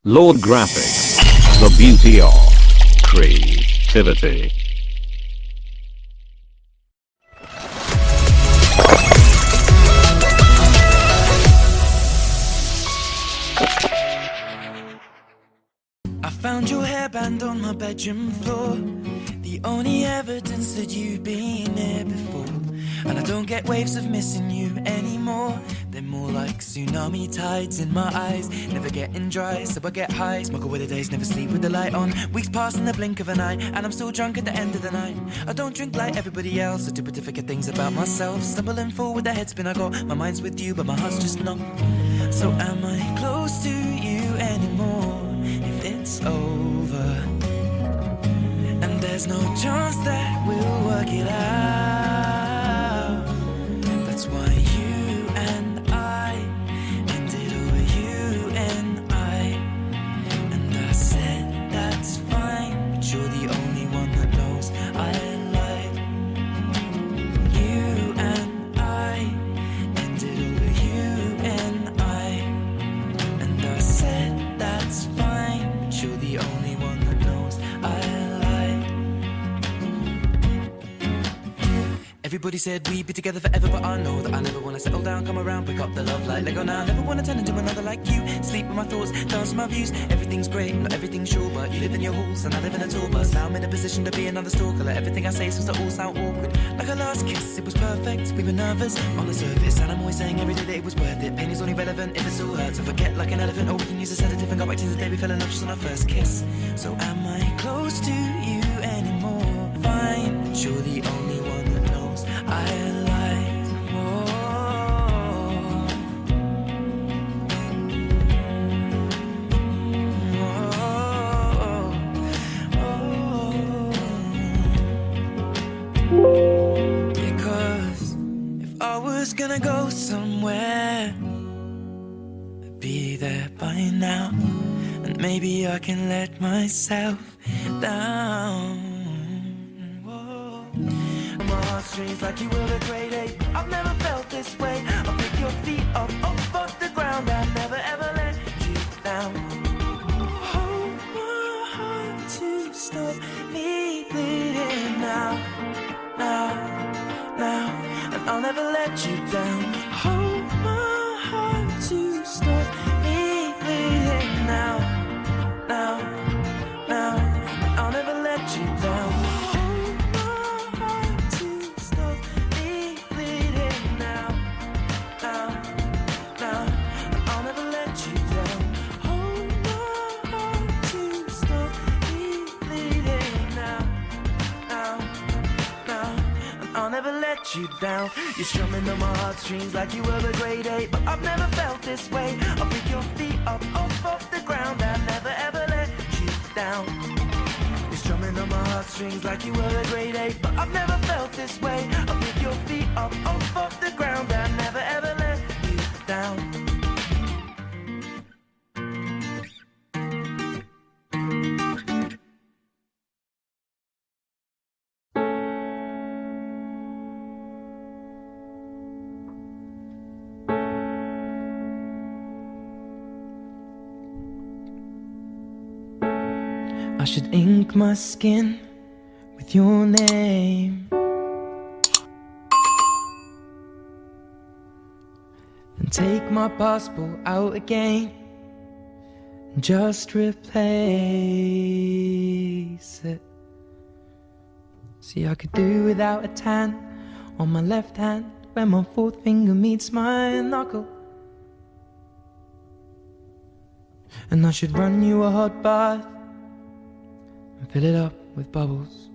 Lord Graphics, the beauty of creativity. I found your hairband on my bedroom floor, the only evidence that you've been here before. And I don't get waves of missing you anymore. They're more like tsunami tides in my eyes, never getting dry, so I get high. Smoke away the days, never sleep with the light on. Weeks pass in the blink of an eye, and I'm still drunk at the end of the night. I don't drink like everybody else, I do but to forget things about myself. Stumbling forward with the headspin, I got my mind's with you, but my heart's just not. So am I close to you anymore if it's over? And there's no chance that we'll work it out. That's why you and I ended over you and I. And I said that's fine, but you're the only one that knows I lied. You and I ended over you and I. And I said that's fine, but you're the only one that knows I lied. Everybody said we'd be together forever, but I know that I never wanna settle down, come around, pick up the love like Lego now. Never wanna turn into another like you, sleep with my thoughts, dance with my views. Everything's great, not everything's sure, but you live in your halls and I live in a tour bus. Now I'm in a position to be another stalker, like everything I say seems to all sound awkward. Like our last kiss, it was perfect, we were nervous on the surface, and I'm always saying every day that it was worth it. Pain is only relevant if it still hurts. I forget like an elephant, or we can use a sedative and go back to the day we fell in love just on our first kiss. So am I close to you anymore? Fine, but you're the only one that knows I lied. Because if I was gonna go somewhere, I'd be there by now. And maybe I can let myself down. Whoa. My heartstrings like you were a grade 8. I've never felt this way. I'll pick your feet up off the ground. I never ever let you down. Hold my heart to stop me bleeding now, and I'll never let you down. Hold my heart to stop me bleeding now, and I'll never let you down. Hold my heart to stop me bleeding now, and I'll never let you down. Hold my heart to stop me bleeding now, and I'll never let you down. You're strumming on my heartstrings like you were a grade 8, but I've never felt this way. I'll pick your feet up off the ground. I never ever let you down. You're strumming on my heartstrings like you were a grade 8, but I've never felt this way. I'll pick your feet up off the ground. I never ever let you down. I should ink my skin with your name and take my passport out again and just replace it. See, I could do without a tan on my left hand when my fourth finger meets my knuckle. And I should run you a hot bath and fill it up with bubbles.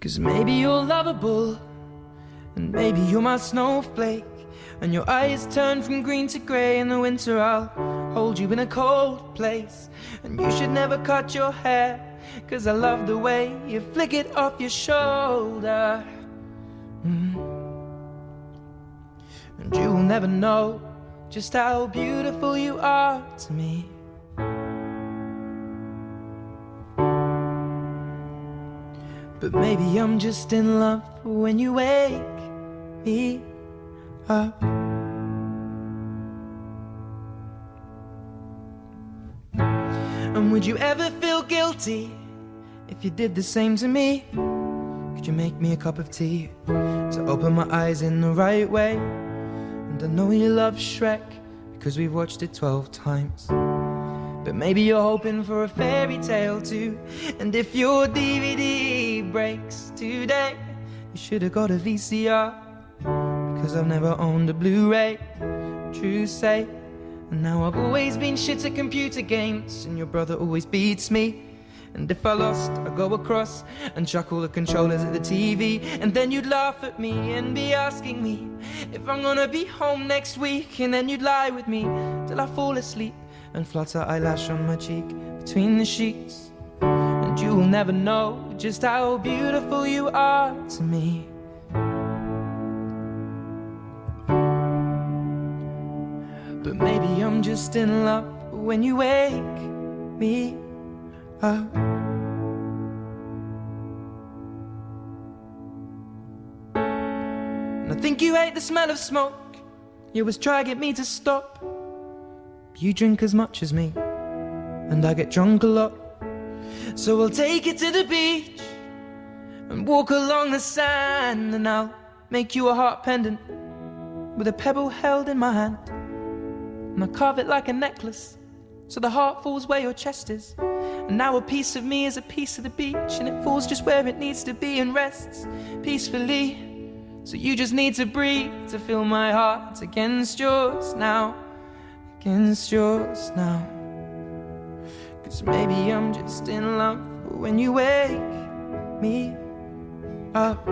Cause maybe you're lovable, and maybe you're my snowflake, and your eyes turn from green to grey. In the winter I'll hold you in a cold place, and you should never cut your hair, cause I love the way you flick it off your shoulder. And you will never know just how beautiful you are to me. But maybe I'm just in love when you wake me up. would you ever feel guilty if you did the same to me? Could you make me a cup of tea to open my eyes in the right way? And I know you love Shrek because we've watched it 12 times. But maybe you're hoping for a fairy tale too. And if your DVD breaks today, you should have got a VCR, because I've never owned a Blu-ray, true say. And now I've always been shit at computer games, and your brother always beats me. And if I lost, I'd go across and chuck all the controllers at the TV. And then you'd laugh at me and be asking me if I'm gonna be home next week. And then you'd lie with me till I fall asleep and flutter eyelash on my cheek between the sheets. And you will never know just how beautiful you are to me. But maybe I'm just in love when you wake me up. And I think you hate the smell of smoke. You always try to get me to stop. You drink as much as me, and I get drunk a lot. So I'll take you to the beach and walk along the sand, and I'll make you a heart pendant with a pebble held in my hand. And I'll carve it like a necklace so the heart falls where your chest is. And now a piece of me is a piece of the beach, and it falls just where it needs to be and rests peacefully. So you just need to breathe to feel my heart against yours now, against yours now. 'Cause maybe I'm just in love when you wake me up.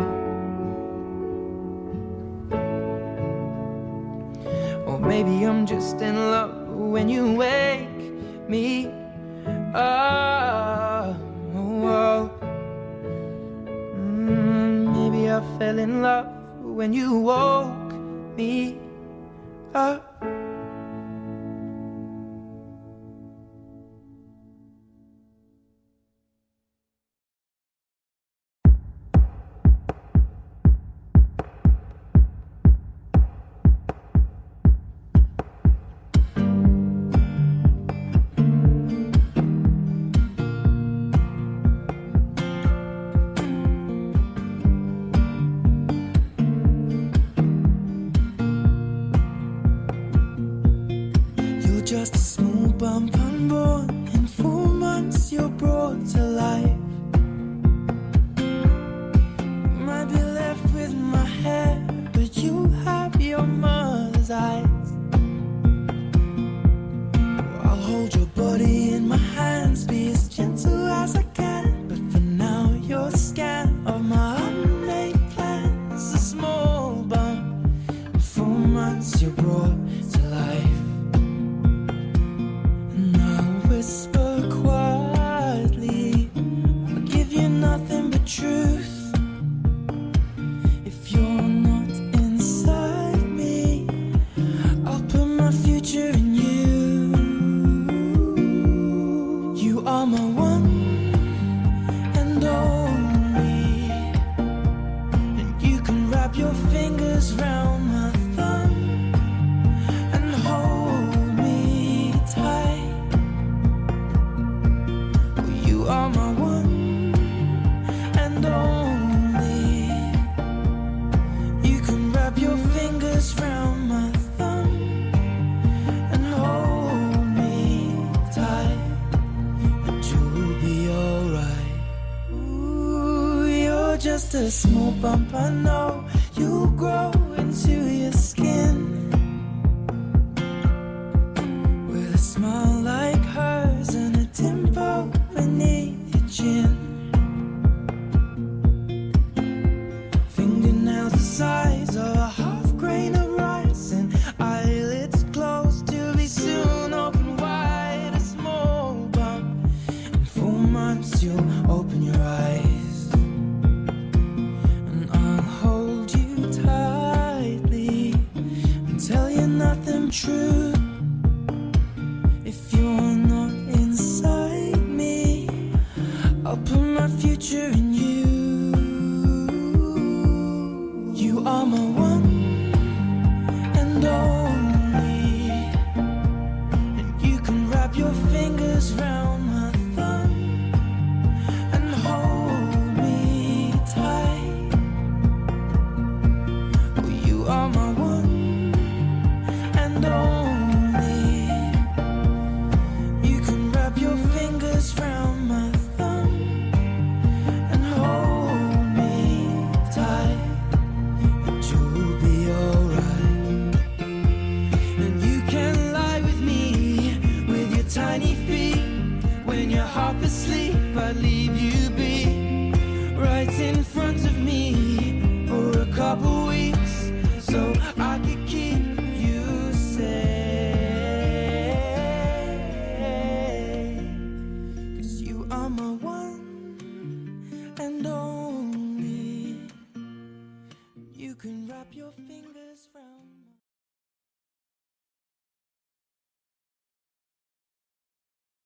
Or maybe I'm just in love when you wake me up. Oh, maybe I fell in love when you woke me up. Just a small bump unborn. In 4 months you're brought to life. You might be left with my hair, but you have your mother's eyes. I'll hold your body in my hands, be as gentle as I can. But for now you're a scan of my unmade plans. A small bump. In 4 months you're brought to life. Whisper quietly, I'll give you nothing but truth. If you're not inside me, I'll put my future in you. You are my one and only, and you can wrap your fingers round my thumb and hold me tight. You are my one and only. You can wrap your fingers round my thumb and hold me tight, and you'll be alright. Ooh, you're just a small bump, I know. You'll grow into your skin with a smile like hers and a dimple beneath your chin. Fingernails the size of a half grain of rice, and eyelids closed to be soon open wide. A small bump. In 4 months you'll open your eyes, and I'll hold you tightly and tell you nothing true. If you're not inside me, I'll put my future in you. You are my one and only, and you can wrap your fingers round my sleep, I'd leave you